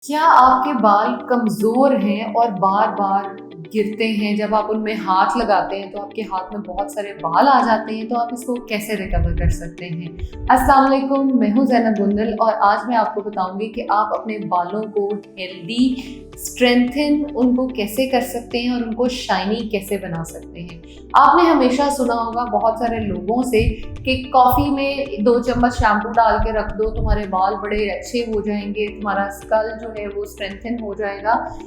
क्या आपके बाल कमज़ोर हैं और बार-बार गिरते हैं? जब आप उनमें हाथ लगाते हैं तो आपके हाथ में बहुत सारे बाल आ जाते हैं, तो आप इसको कैसे रिकवर कर सकते हैं? अस्सलाम वालेकुम, मैं हूँ ज़ैनब गुंडल और आज मैं आपको बताऊँगी कि आप अपने बालों को हेल्दी, स्ट्रेंथन उनको कैसे कर सकते हैं और उनको शाइनी कैसे बना सकते हैं। आपने हमेशा सुना होगा बहुत सारे लोगों से कि कॉफ़ी में 2 चम्मच शैम्पू डाल के रख दो, तुम्हारे बाल बड़े अच्छे हो जाएँगे, तुम्हारा स्कल जो है वो स्ट्रेंथन हो जाएगा।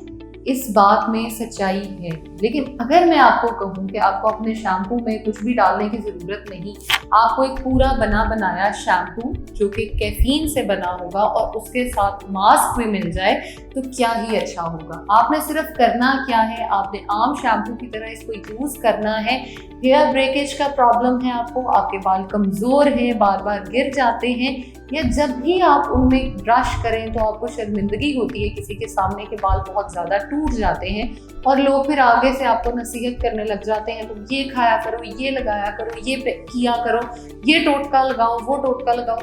इस बात में सच्चाई है, लेकिन अगर मैं आपको कहूँ कि आपको अपने शैम्पू में कुछ भी डालने की ज़रूरत नहीं, आपको एक पूरा बना बनाया शैम्पू जो कि कैफ़ीन से बना होगा और उसके साथ मास्क भी मिल जाए तो क्या ही अच्छा होगा। आपने सिर्फ करना क्या है, आपने आम शैम्पू की तरह इसको यूज़ करना है। हेयर ब्रेकेज का प्रॉब्लम है आपको, आपके बाल कमज़ोर हैं, बार-बार गिर जाते हैं, या जब भी आप उनमें ब्रश करें तो आपको शर्मिंदगी होती है, किसी के सामने के बाल बहुत ज़्यादा टूट जाते हैं और लोग फिर आगे से आपको नसीहत करने लग जाते हैं, तुम ये खाया करो, ये लगाया करो, ये किया करो, ये टोटका लगाओ, वो टोटका लगाओ।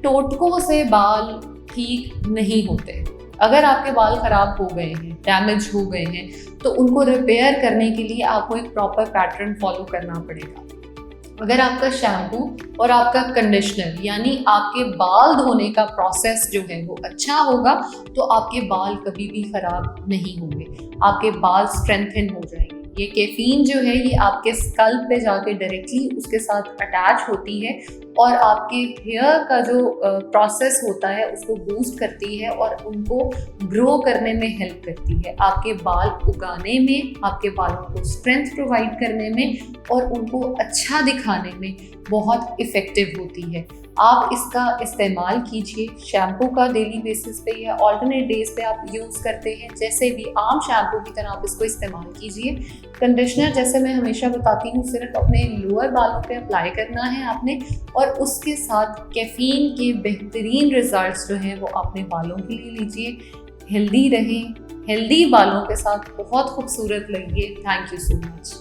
टोटकों से बाल ठीक नहीं होते। अगर आपके बाल खराब हो गए हैं, डैमेज हो गए हैं, तो उनको रिपेयर करने के लिए आपको एक प्रॉपर पैटर्न फॉलो करना पड़ेगा। अगर आपका शैम्पू और आपका कंडीशनर यानी आपके बाल धोने का प्रोसेस जो है वो अच्छा होगा, तो आपके बाल कभी भी खराब नहीं होंगे, आपके बाल स्ट्रेंथन हो जाएंगे। ये कैफीन जो है ये आपके स्कल्प पे जाके डायरेक्टली उसके साथ अटैच होती है और आपके हेयर का जो प्रोसेस होता है उसको बूस्ट करती है और उनको ग्रो करने में हेल्प करती है, आपके बाल उगाने में, आपके बालों को स्ट्रेंथ प्रोवाइड करने में और उनको अच्छा दिखाने में बहुत इफ़ेक्टिव होती है। आप इसका इस्तेमाल कीजिए। शैम्पू का डेली बेसिस पे या ऑल्टरनेट डेज पे आप यूज़ करते हैं, जैसे भी आम शैम्पू की तरह आप इसको इस्तेमाल कीजिए। कंडीशनर जैसे मैं हमेशा बताती हूँ सिर्फ अपने लोअर बालों पे अप्लाई करना है आपने, और उसके साथ कैफ़ीन के बेहतरीन रिजल्ट्स जो हैं वो अपने बालों के लिए लीजिए। हेल्दी रहें, हेल्दी बालों के साथ बहुत खूबसूरत लगिए। Thank you so much.